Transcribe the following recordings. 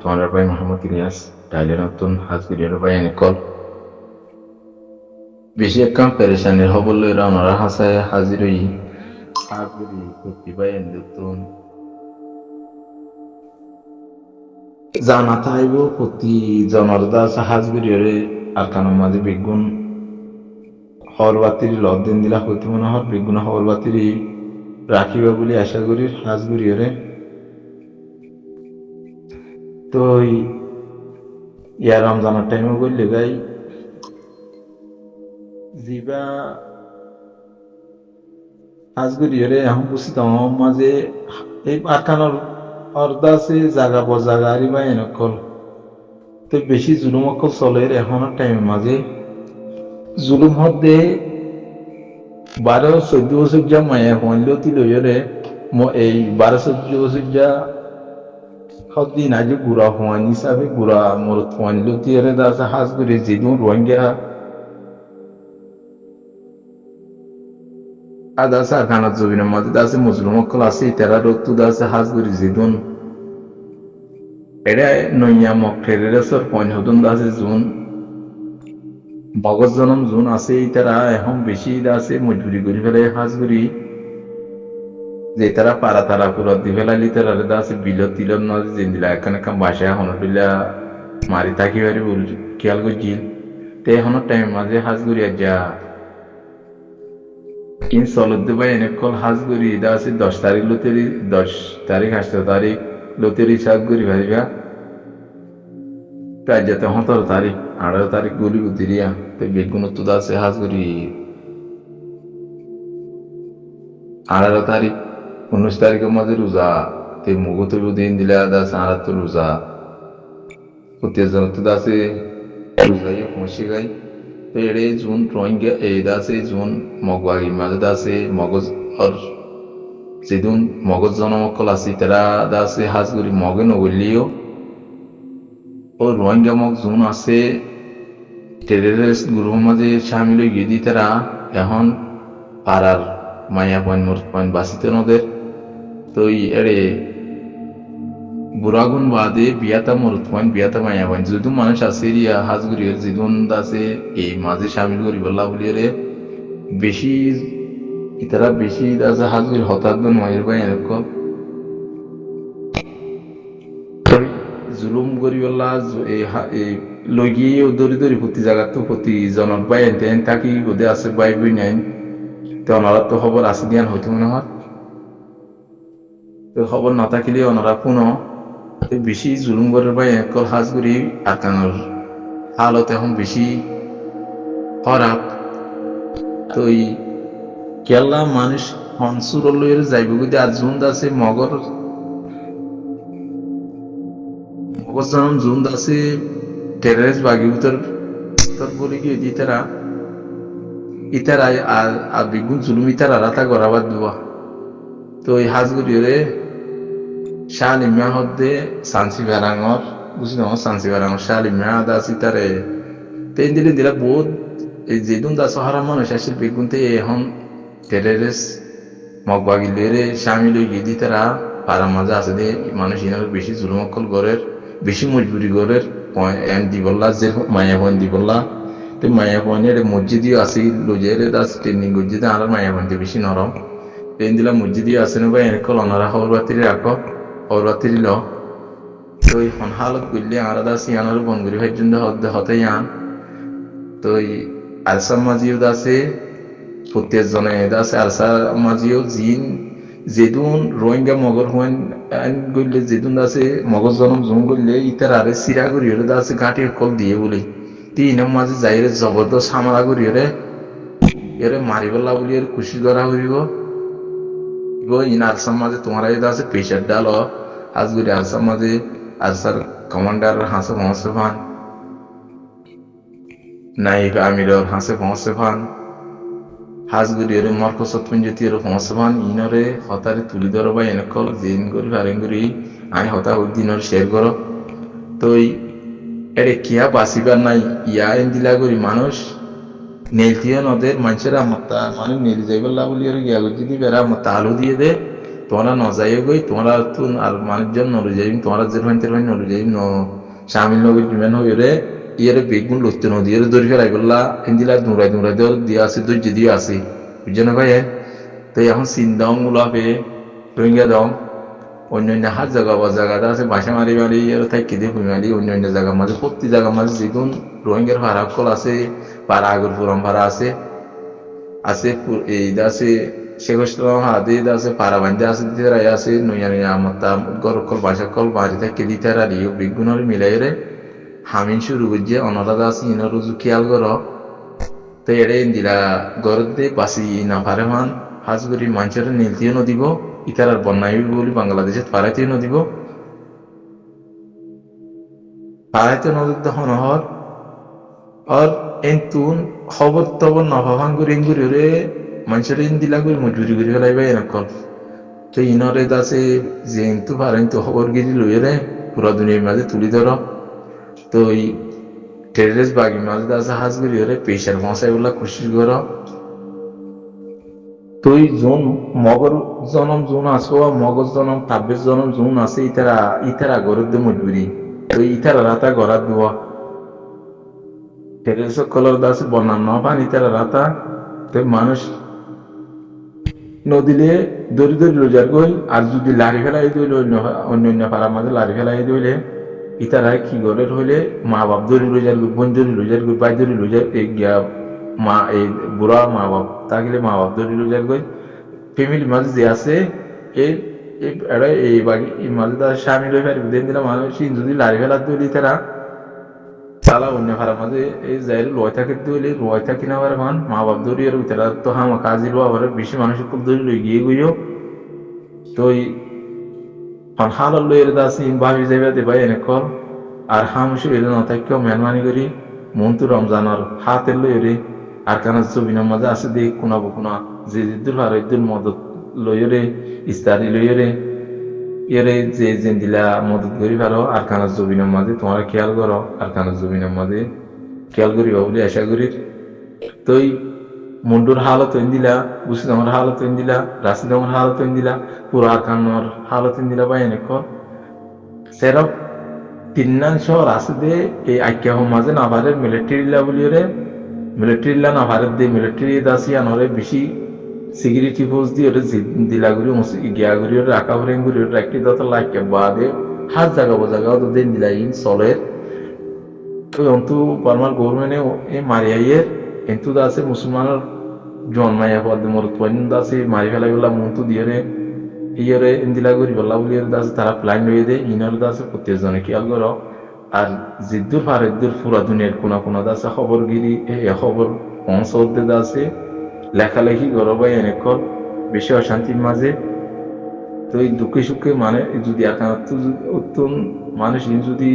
তোমার ভাই মোহাম্মদ ইলিয়াস ডাইলে নতুন হাজগিরির ভাই এনিকল বেশি একখান পেরেশানির হবল লইরা ওনারা হাসায় হাজিরই হাজগিরি করতে ভাই নতুন জানা তাইব প্রতি জনরদা হাজগিরির আরকানোর মাঝে বেগুন হর বাতির লদিন দিলা হইতে মনে হর বেগুন হর বাতির রাখিবা বলে আশা করি হাজগিরিরে তো ইয়া রমজানের টাইমে বললে গাই জিবা আজগুরিয়রে এখন বুঝি তোমার মাঝে এই আকানোর অর্ধা আছে জাগা বজাগা আরি বা এনেকল তো বেশি জুলুম অকল চলে এখনের টাইমের মাঝে জুলুম হতে 12-14 বছর যা মায়া হইলেও তি লইরে এই 12-14 বছর যা সদিন আজ গুড়া হওয়ান হিসাবে গুড়া মরত হইলেও তিয়ারে দাসা হাজ করে যেদিন Rohingya adasa kanat zobina mati dase muslim klasi tera rotu dase hasguri zidun ere nonya mokterere sor pon hodun dase zun মগজ জনম জুন আছে তারা এখন বেশি আছে মজবুরি করি ফেলে হাজগুরি যে তারা পারা তারা পুরো দি ফেলালি তারা আছে বিল তিলন নদী জিন্দিলা এখানে কাম বাসা হনটিলা মারি থাকি বাড়ি বল খেয়াল করছিল তে এখন টাইম মাঝে হাজগুরি যা ইন সলদ্দে ভাই এনেকল হাজগুরি দা আছে 10 তারিখ লতেরি 10 তারিখ 8 তারিখ লতেরি সাজগুরি ভাইবা কাজ যেতে 17 তারিখ 18 তারিখ গুলি উদিরিয়া তো বেগুন তো দাসে হাজগুরি 18 তারিখ 19 তারিখের মধ্যে রোজা তে মুগত দিন দিলা দাস 18 রোজা উত্তেজ জনতা দাসে রোজাই পৌঁছে গাই তো এড়ে জুন রোহিঙ্গা এই দাসে জুন মগবাগি মাঝে দাসে মগজ আর যেদিন মগজ জনমকল আছে তারা দাসে হাজগুরি মগে নগলিও ও রোহিঙ্গা মগ জুন আছে টেররিস্ট গ্রুপ মাঝে সামিল হয়ে গিয়ে তারা এখন পাড়ার মায়া পয়েন্ট মোট পয়েন্ট বাঁচিতে নদের তো এড়ে বুড়াগুন বাদে বিয়াতা মরত পয়েন্ট বিয়াতা মায়া পয়েন্ট যদি মানুষ আছে রিয়া হাজগুড়ি যেদিন আছে এই মাঝে সামিল করি বললা বলি রে বেশি ইতারা বেশি আছে হাজগুড়ি হঠাৎ মায়ের ভাই এরকম জুলুম করি বললা এই লগিয়ে দরি দরি প্রতি জায়গা তো প্রতি জনক বাই এন থাকি ওদের আছে বাই বই নাই তো ওনারা তো খবর আছে দিয়ান হইতো মনে হয় তো খবর না থাকিলে ওনারা কোনো বেশি জুলুম করে বাই একল হাজগুড়ি আকানোর হালত এখন বেশি খারাপ তো এই কেলা মানুষ হনসুর লইরে যাইব যদি আর জুন আছে মগর জনম জুন আছে টেররিস্ট বাগি উত্তর বলে গিয়ে ইতারা ইতারা আর বিগুন জুলুম ইতারা রাতা গড়াবাদ দেওয়া তো এই হাজগুড়ি রে শালিমা হদ্দে সানসি বেড়াঙর বুঝলি সানসি বেড়াঙর শালিমা দাসি তারে তেন দিলে দিলা বহুত এই যেদিন দা সহারা মানুষ আসিল বেগুনতে এখন টেররিস্ট মগবাগি রে সামিল হয়ে গিয়ে তারা পাড়া মাঝে আছে দে মানুষ ইনার বেশি জুলুমকল গড়ের বেশি মজবুরি গড়ের এন দি বললা যে মায়া পয়েন্ট দি বললা তো মায়া পয়েন্টের মসজিদও আছে লজের দাস ট্রেনিং মসজিদে আর মায়া পয়েন্টে বেশি নরম তেন দিলা মসজিদও আছে না বা এনেকল অনারা খবর বাতির রাখ খবর বাতির ল তো এই হালত করলে আর দাস ইয়ানোর বনগুড়ি ভাই জন্য হতে ইয়ান তো আরসা মাঝিও দাসে প্রত্যেক জনে দাসে আরসা মাঝিও জিন যেদিন রোহিঙ্গা মগর হইন গইলে যেদিন দাসে মগজ জনম জুম করলে ইতার আরে সিরা করি হলে দাসে ঘাটি কল দিয়ে বলে তিনের মাঝে যাইরে জবরদস্ত হামলা করি হলে এরে মারিবলা বলি এর খুশি করা করিব ইন আরসার মাঝে তোমার দাসে প্রেশার ডাল আজগুড়ি আরসার মাঝে আরসার কমান্ডার হাসে পৌঁছে ফান নাইব আমিরর হাসে পৌঁছে ফান হাজগুড়ি এর মর্কসত পঞ্জতি এর পৌঁছে ফান ইনরে হতারে তুলি ধর বা এনেকল জিন করি ফারেঙ্গুরি আই হতা দিনর শেয়ার করো তো এরে কিয়া বাঁচিবার নাই ইয়া এন দিলা করি মানুষ নেলতিয়া নদের মানুষের আমতা মানুষ নেল যাইবার বলি আর গিয়া যদি বেড়া আমতা আলু দিয়ে দে তোমরা ন যাই গই তোমরা তুন আর মানুষজন নড়ে যাই তোমরা যেরমান তেরমান নড়ে যাই ন শামিল নগর কিমান হইরে ইয়ারে বেগুন লইতে নদী এর দড়ি ফেলাই বললা হিন্দিলা দুরাই দুরাই দেওয়ার দিয়ে আছে দৈর্য দিয়ে আছে বুঝছো না ভাই তো এখন চিন্তাও মূলাপে রোহিঙ্গা দম অন্যান্য হাত জায়গা বা জায়গাটা আছে বাসা মারি মারি এর থাকি দিয়ে ফুমালি অন্যান্য জায়গার মাঝে প্রতি জায়গার মাঝে যেগুন রোহিঙ্গার ভাড়া কল আছে পাড়া আগর পুরম ভাড়া আছে আছে এই আছে শেখস্ট্রাম হাতে আছে পাড়া বান্ধে আছে দিতে রায় আছে নইয়া নইয়া আমার তা গরম কল বাসা কল বাড়ি থাকি দিতে রাড়ি বিগুণর মিলাই রে হামিন শুরু করছে অনারাধা আছে ইনর রুজু খেয়াল কর তো এড়ে দিলা গরত দিয়ে বাসি না পারে মান হাজগুড়ি মানুষের নীলতিও নদীব ইতার আর বন্যায় বলি বাংলাদেশে পাড়াইতেও নদীব পাড়াইতে নদীর তখন হর আর এন্তুন খবর তবর নভাবান করে ইঙ্গুরি রে মানুষের ইন দিলা করে মজুরি করে ফেলাইবে এরকম তো ইনরে আছে যে এন্তু পারেন তো খবর গিরি লইয়ে রে পুরা দুনিয়ার মাঝে তুলি ধর তো এই টেররিস্ট বাগি মাঝে আছে হাজগুড়ি রে পেশার মশাই বলা খুশি কর তো এই জোন মগর জনম জোন আসো মগজ জনম তাব্বের জনম জোন আছে ইতারা গরত দে মজবুরি তো ইতারা রাতা গড়াত দেওয়া টেরেস কলর দাসে বন্যা ন পান ইতারা রাতা তো মানুষ নদীলে দড়ি দড়ি রোজার গই আর যদি লারি ফেলাই দিলে অন্য পাড়ার মাঝে লারি ফেলাই দিলে ইতারা কি করে হইলে মা বাপ দড়ি রোজার গই বোন দড়ি রোজার গই বাই দড়ি রোজার গিয়া মা এই বুড়া মা বাপ তাগিলে মা বাপ দড়ি রোজার গই ফ্যামিলি মাঝে যে আছে এই এই বাকি মাঝে তার স্বামী লই পারিব দেন দিলা মানুষ যদি লারি ফেলা দিলে তারা সালা অন্য ভাড়ার মাঝে এই যাই লয় থাকে দিলে লয় থাকি না আবার মান মা বাপ দড়ি আর তারা তো হামা কাজী লো আবার বেশি মানুষের খুব দড়ি লই গিয়ে গইও তো হালার লই এর আছে ভাবি যাইবা দেবা এনে কল আর হামসু এর না থাকেও মেহমানি করি মন তো রমজানের হাতের লই রে আর কানা ছবিনের মাঝে আছে দেখ কোনাবো কোনা যে জিদ্দুল আর ইদ্দুল মদত লইরে ইস্তারি লইরে এরে যে যে দিলা মদত করি পারো আর কানা জবিনের মাঝে তোমরা খেয়াল করো আর কানা জবিনের মাঝে খেয়াল করিবা বলে আশা করি তই মুন্ডুর হালত হইন দিলা বুসিদামর হালত হইন দিলা রাশিদামর হালত হইন দিলা পুরো আর কানোর হালত হইন দিলা বা এনেক সেরক তিন্নান শহর আছে দে এই আইক্যাহ মাঝে না পারে মিলিটারিলা বলিরে মিলিটারিলা না পারে দে মিলিটারি দাসি আনরে বেশি সিকিউরিটি ফোর্স দিয়ে ওটা দিলাগুড়ি গিয়াগুড়ি ওটা রাখা ভরেঙ্গুড়ি ওটা একটি দত লাইক বাদে হাত জায়গা তো দিন দিলাই চলে তো অন্তু বার্মার গভর্নমেন্টে এ মারিয়াইয়ের কিন্তু আছে মুসলমানের জন্মাইয়া পদ মরত পর্যন্ত আছে মারি ফেলাই বলা মন্তু দিয়ে রে ইয়েরে ইন্দিলাগুড়ি বলা বলি আছে তারা প্ল্যান লইয়ে দেয় ইনার আছে প্রত্যেকজনে খেয়াল করো আর জিদ্দুর ফারেদ্দুর পুরা দুনিয়ার কোনা কোনা আছে খবরগিরি খবর অঞ্চল আছে লেখালেখি করো বা এনেকল বেশি অশান্তির মাঝে তো এই দুঃখে সুখে মানে যদি মানুষ যদি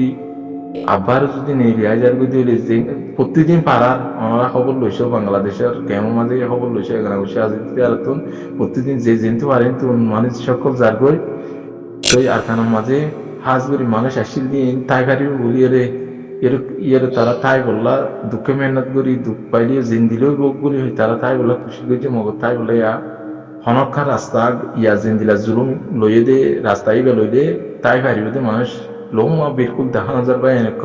আবার যদি নেই হাজার গতি হইলে যে প্রতিদিন পাড়ার ওনারা খবর লইছ বাংলাদেশের কেমন মাঝে খবর লইছ এখানে বসে আছে প্রতিদিন যে জেনতে পারেন তো মানুষ সকল যার গই তো আর খানার মাঝে হাজ করি মানুষ আসিল দিন তাই পারিব বলিয়ে রে এর তারা তাই বললা দুঃখে মেহনত করি দুঃখ পাইলে জিন দিলেও বোক বলি হয় তারা তাই বললা খুশি করছে মগর তাই বলে হনক্ষা রাস্তা ইয়া জিন দিলা জুলুম লইয়ে দে রাস্তায় লই দে তাই পারিব দে মানুষ লোমা বিলকুল দেখা নজর পায় এনেক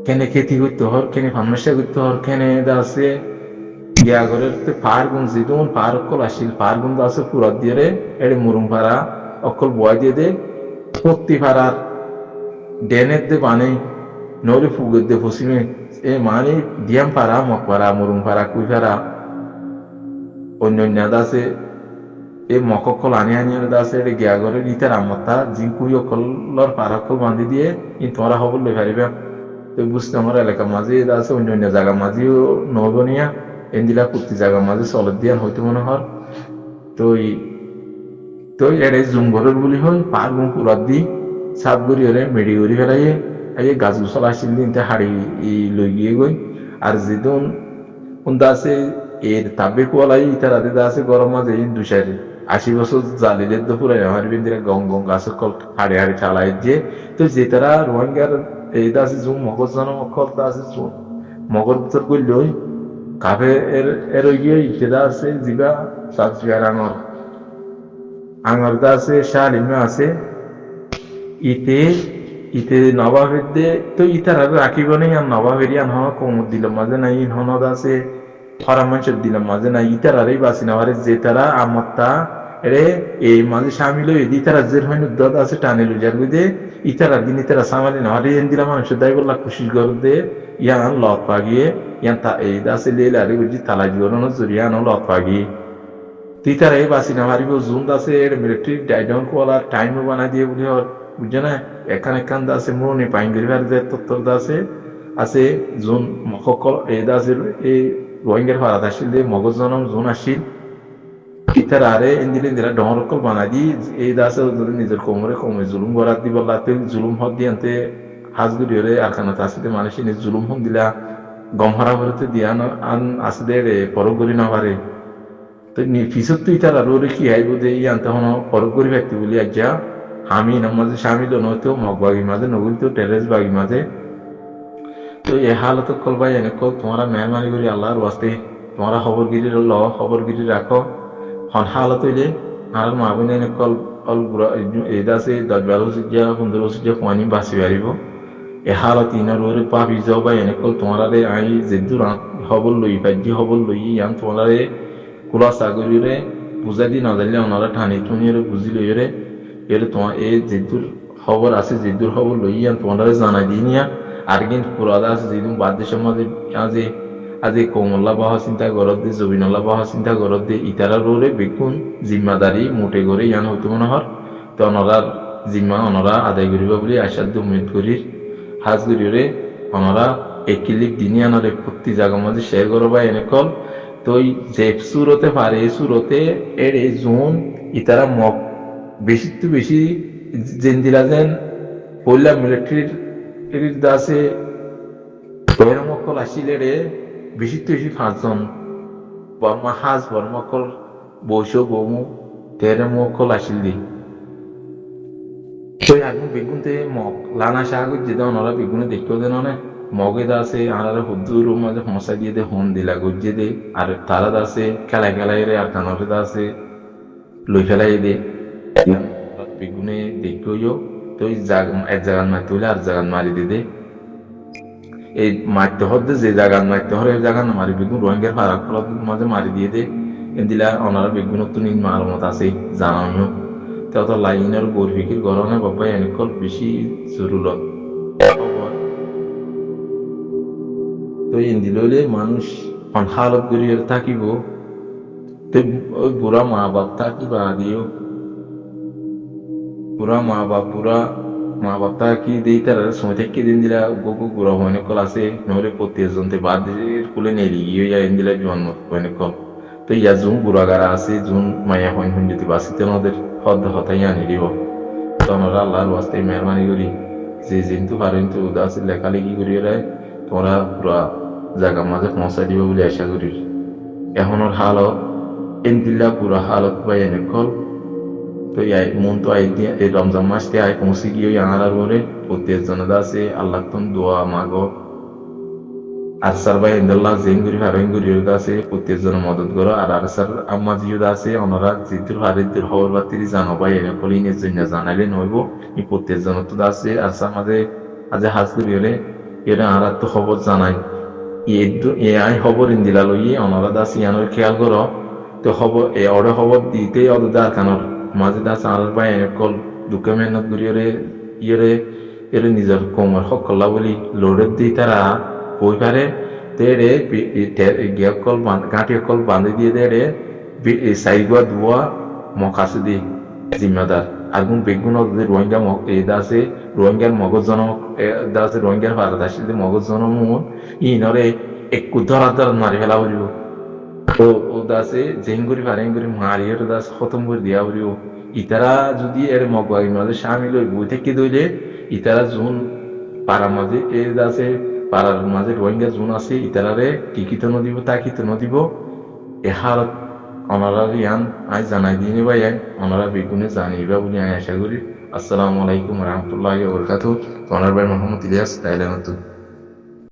কেনে খেতি করতে হর কেনে ফার্মেসা করতে হর কেনে আছে গিয়া ঘরে পাহাড় গুণ যেমন পাহাড় অকল আসিল পাহাড় গুণ আছে পুরা দিয়ে রে এড়ে মুরুম পাড়া অকল বয় দিয়ে দে প্রতি পাড়ার ডেনের দে বানে নইলে ফুগের দে পশ্চিমে এ মানে দিয়াম পাড়া মক পাড়া মুরুম পাড়া কুই পাড়া অন্য আছে এই মকল আনি আছে এটা গিয়া ঘরে ইতার আমতা জিন কুই অকলর পাড়া অকল বান্ধি দিয়ে ই তোমরা খবর লই পারিবা তো বুঝতে আমার এলাকার মাঝে আছে অন্য জায়গার মাঝেও নবনিয়া এন্দিলা প্রতি জায়গার মাঝে চলত দিয়ান হইতে মনে হয় তো এড়ে জুম ঘরের বলি হয় পাহাড় গুম পুরাত দি সাত গড়ি হলে মেডি গড়ি ফেলাইয়ে এই গাছ গুছল আসিল দিন হাড়ি লই গিয়ে গই আর যেদিন কোনটা আছে এর তাবে কোয়ালাই ইতার আদি আছে গরম মাঝে দুসারি 80 বছর জালিলে তো পুরাই আমার বিন্দিরা গং গং গাছ কল হাড়ি হাড়ি ঠালাই দিয়ে তো যে তারা রোহিঙ্গার এইটা আছে জুম মগজ জানো মকলটা আছে মগর ভিতর করলে ওই কাফে এর গিয়ে ইটেদা আছে জিবা সাত ফিয়ারানোর আঙারদা আছে শালিমা আছে ইতে ইতে নবাবেদে তো ইতার আর রাখিব নেই আর নবাবেরই আন হন কমত দিলাম মাঝে নাই ইন হনদ আছে ফরামাঞ্চত দিলাম মাঝে নাই ইতার আরই বাসি নাওয়ারে যে তারা আমত্তা এরে এই মাঝে সামিল হয়ে দি তারা জের হয় উদ্দত আছে টানে লুজার বুঝে ইতারা দিন ইতারা সামালি নাওয়ারে এন দিলাম মানুষের দায় বললা খুশি কর দে ইয়ান লত পাগিয়ে ইয়ান তা এই দাসে লেলে আরে বুঝি তালা জীবন জরিয়ান লত পাগিয়ে তিতার এই বাসি নামারিব জুন দাসে এর মিলিটারি ডাইডন কোয়ালা টাইম বানা দিয়ে বুঝে বুঝছে না এখান দাসে মনে পাইন গরিবার যে তত্তর দাসে আছে জুন সকল এই দাসের এই রোহিঙ্গার ভাড়া আসিল দে মগজ জনম জুন আসিল ইতার আরে ইন্দিলে দিলা ডহরকল বানা দি এই দাসে নিজের কোমরে জুলুম গড়াত দিব লাতে জুলুম হদ দিয়ে আনতে হাজগুড়িরে আরখানা আসিতে মানুষ নিজ জুলুম হন দিলা গম হারা ভরতে দিয়া আন আসলে রে পরগরি না পারে তো পিছত তুই তার আরো কি আইব দে ই আনতে হন পরগ করি ব্যক্তি বলি আজ্ঞা আমি নাম মাঝে স্বামীল নয়তো মগবাগি মাঝে নগুল তো টেরেস বাগি মাঝে তো এ হালত কলবাই এনে কল তোমারা মেহরবানি করি আল্লাহর ওয়াস্তে তোমরা খবরগিরি ল খবরগিরি রাখো হন হালত হইলে আর মা বোন এনে কল অল এদা আছে 10-12 বছর 15 বছর পানি বাঁচি পারিব এ হালত ইনার ওরে পাপি যাও বা এনে কল তোমারা আই যে দূর খবর লই বাজ্য খবর লই ইয়ান তোমারা কুলা সাগরিরে বুঝাই দি নজাইলে ওনারা ঠানি টুনিরে বুঝি লইরে এর তোমার এই যেদুর খবর আছে যেদুর খবর লইয়ান তোমারা জানাই দিই নিয়া আর কিন্তু পুরাদা আছে যেদিন বাদ দেশের মধ্যে আজি আজি কমল্লা বাহা চিন্তা করত দে জবিনল্লা বাহা চিন্তা করত দে ইতারা রোরে বেগুন জিম্মাদারি মোটে করে ইয়ান হইতো মনে হর তো অনরার জিম্মা অনরা আদায় করিবা বলে আশাদ্য উম্মেদ করি হাজ করিরে অনরা একিলিক দিনই আনারে প্রতি জায়গার মধ্যে শেয়ার করবা এনেকল তো যে সুরতে পারে এই সুরতে এর এই জোন ইতারা মগ বেশি তো বেশি জেন্দিলা যেন পয়লা মিলিটারির দাসে মকল আসিলে রে বেশি তো বেশি 5 জন বর্মকল বৈশ বমু মকল আসিল দি তো আগুন বেগুনতে মগ লানা শাহ যেটা ওনারা বেগুনে দেখতেও দেন অনেক মগে দাসে আর হুদ্দুর মাঝে মশা দিয়ে দে হন দিলা গুজে দে আর তারা দাসে খেলাই রে আর কানরে দাসে লই ফেলাই দে বেগুনে দেখিও তো এক জায়গার মারতে হলে আর জায়গার মারি দে এই মারতে হতে যে জায়গার মারতে হলে ওই জায়গা না মারি বেগুন রোহিঙ্গার ফারাক মাঝে মারি দিয়ে দে দিলা ওনারা বেগুন তো নিজ মার মত আছে জানাও তো লাইনের গর্বিকির গরমে বাবা এনেকল বেশি জরুরত তো ইন্দিলে মানুষ হালত গড়িয়ে থাকিব তো ওই বুড়া মা বাপ থাকিবা দিও পুরা মা বাপ থাকি দিই তার সময় থেকে দিন দিলা গগু গুড়া হয়নি কল আছে নহলে প্রত্যেকজনতে বাদ কুলে নেলি গিয়ে যায় ইন্দিলা জন্ম হয়নি কল তো ইয়া জুন বুড়াগারা আছে জুন মায়া হইন হইন যদি বাঁচিতে আমাদের হদ হতাই আনি দিব তো আমরা আল্লাহর ওয়াস্তে মেহরবানি করি যে যেহেতু পারেন তো উদাস লেখালেখি করি রায় তোমরা পুরা জায়গা মাঝে পৌঁছাই দিব বলে আশা করি এখনের হালত এনদিল্লা পুরা হালত পাই এনে কল তো মন তো এই রমজান মাসকে আয় পৌঁছে গিয়ে আনার পরে প্রত্যেকজন আছে আল্লাহ তন দোয়া মাগো আর স্যার ভাই ইন্দাল্লাহ জেঙ্গুরি হারেঙ্গুরি আছে প্রত্যেকজনের মদত করো আর স্যার আম্মা জিও আছে ওনারা জিতুর হারিদ্দের খবর বাতিরি জানো ভাই এনে কলি নিজের জানাইলে নইব এই প্রত্যেকজন তো আছে আর স্যার মাঝে আজ হাজ করি হলে এরা আর তো খবর জানাই আই খবর ইন্দিলা লই ওনারা দাস ইয়ানোর খেয়াল করো তো খবর অর্ডার খবর দিতে অর্ডার দা কানোর মাঝে দাস আর ভাই এনে কল দুঃখে মেহনত করি এর নিজের কোমর সকল্লা বলি লোডের দিই তারা বই পারে তেরে গিয়াকল গাঁটিয়কল বাঁধে দিয়ে দেড়ে সাইগুয়া ধোয়া মকাশে দি জিম্মাদার আগুন বেগুন রোহিঙ্গা এই দাসে রোহিঙ্গার মগজ জনক দাসে রোহিঙ্গার ভারত আসলে মগজ জনমন ইনরে একটু ধরা মারি ফেলা বলিব তো ও দাসে জেঙ্গুরি ফারেঙ্গুরি মারিয়ে দাস খতম করে দিয়া বলিব ইতারা যদি এর মগবাগির মাঝে সামিল হই বই থেকে দইলে ইতারা জুন পাড়ার মাঝে এ দাসে পাড়ার মাঝে রোহিঙ্গা জোন আছে ইতারারে টিকিত নদিব তাকিত নদিব এ হালত ওনারা ইয়ান আজ জানাই দিয়ে ভাই ওনারা বেগুনে জানিবা বলে আমি আশা করি। আসসালামু আলাইকুম রহমতুল্লাহ বরকাতুহ। ওনার ভাই মোহাম্মদ ইলিয়াস তাইলে নতুন।